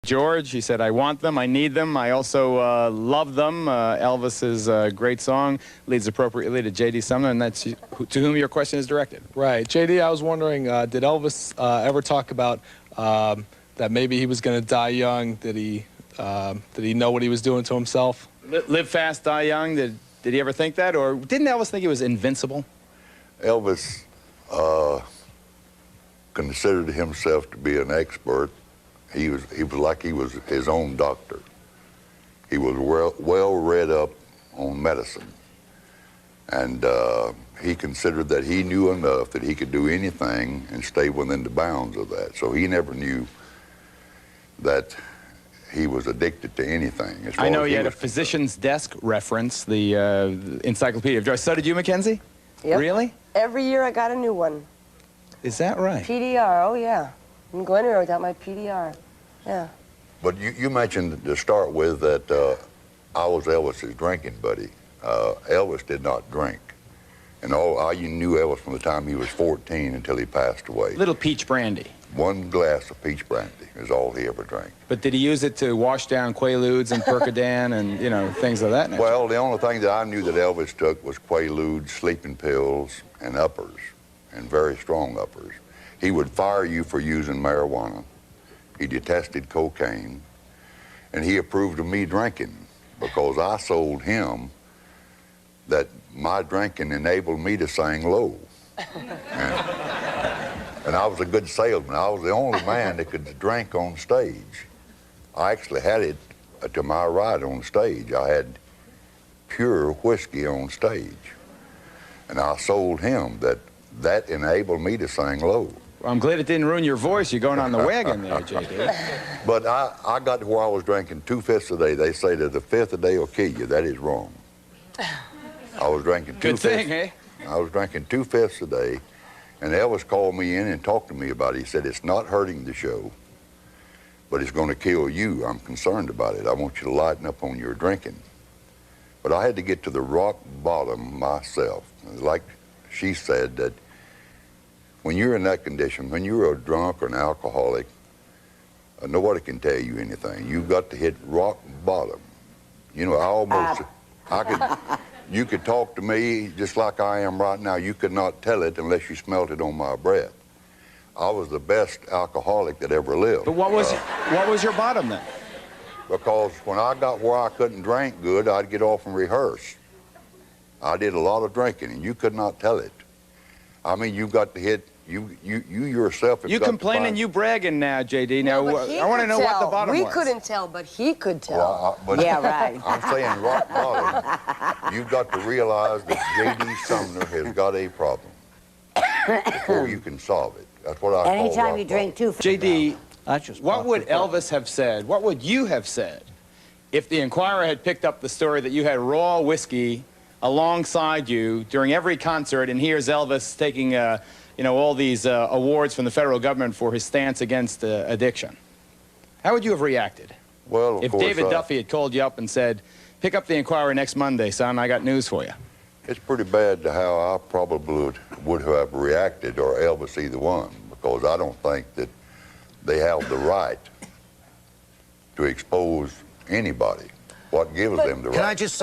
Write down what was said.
George. He said, I want them, I need them, I also love them. Elvis's great song leads appropriately to J.D. Sumner, and that's to whom your question is directed. Right. J.D., I was wondering, did Elvis ever talk about that maybe he was going to die young? Did he know what he was doing to himself? Live fast, die young. Did he ever think that? Or didn't Elvis think he was invincible? Elvis considered himself to be an expert. He was like he was his own doctor. He was well read up on medicine. And he considered that he knew enough that he could do anything and stay within the bounds of that. So he never knew that he was addicted to anything. I know you had a physician's desk reference, the Encyclopedia of Joy. So did you, Mackenzie? Yep. Really? Every year I got a new one. Is that right? PDR, oh yeah. I'm going to without my PDR, yeah. But you mentioned to start with that I was Elvis's drinking buddy. Elvis did not drink. And you knew Elvis from the time he was 14 until he passed away. Little peach brandy. 1 glass of peach brandy is all he ever drank. But did he use it to wash down Quaaludes and Percodan and, you know, things of that nature? Well, the only thing that I knew that Elvis took was Quaaludes, sleeping pills, and uppers, and very strong uppers. He would fire you for using marijuana. He detested cocaine. And he approved of me drinking because I sold him that my drinking enabled me to sing low. And I was a good salesman. I was the only man that could drink on stage. I actually had it to my right on stage. I had pure whiskey on stage. And I sold him that enabled me to sing low. Well, I'm glad it didn't ruin your voice. You're going on the wagon there, J.D. But I got to where I was drinking 2 fifths a day. They say that the 5th a day will kill you. That is wrong. I was drinking 2 Good thing, eh? I was drinking 2 fifths a day, and Elvis called me in and talked to me about it. He said, it's not hurting the show, but it's going to kill you. I'm concerned about it. I want you to lighten up on your drinking. But I had to get to the rock bottom myself. Like she said, that when you're in that condition, when you're a drunk or an alcoholic, nobody can tell you anything. You've got to hit rock bottom. You know, you could talk to me just like I am right now. You could not tell it unless you smelt it on my breath. I was the best alcoholic that ever lived. But what was your bottom then? Because when I got where I couldn't drink good, I'd get off and rehearse. I did a lot of drinking, and you could not tell it. I mean, you got to hit, you yourself have You got to complaining, find... you bragging now, J.D. Now, No, I want to know what the bottom was. We couldn't tell, but he could tell. Well, yeah, right. I'm saying rock bottom. You've got to realize that J.D. Sumner has got a problem before you can solve it. That's what I call Anytime rock you drink bottom. too. J.D., what would Elvis have said, what would you have said if the Inquirer had picked up the story that you had raw whiskey alongside you during every concert, and here's Elvis taking, you know, all these awards from the federal government for his stance against addiction? How would you have reacted? Well, if David Duffy had called you up and said, pick up the Inquirer next Monday, son, I got news for you? It's pretty bad to how I probably would have reacted, or Elvis, either one, because I don't think that they have the right to expose anybody. What gives them the right? Can I just say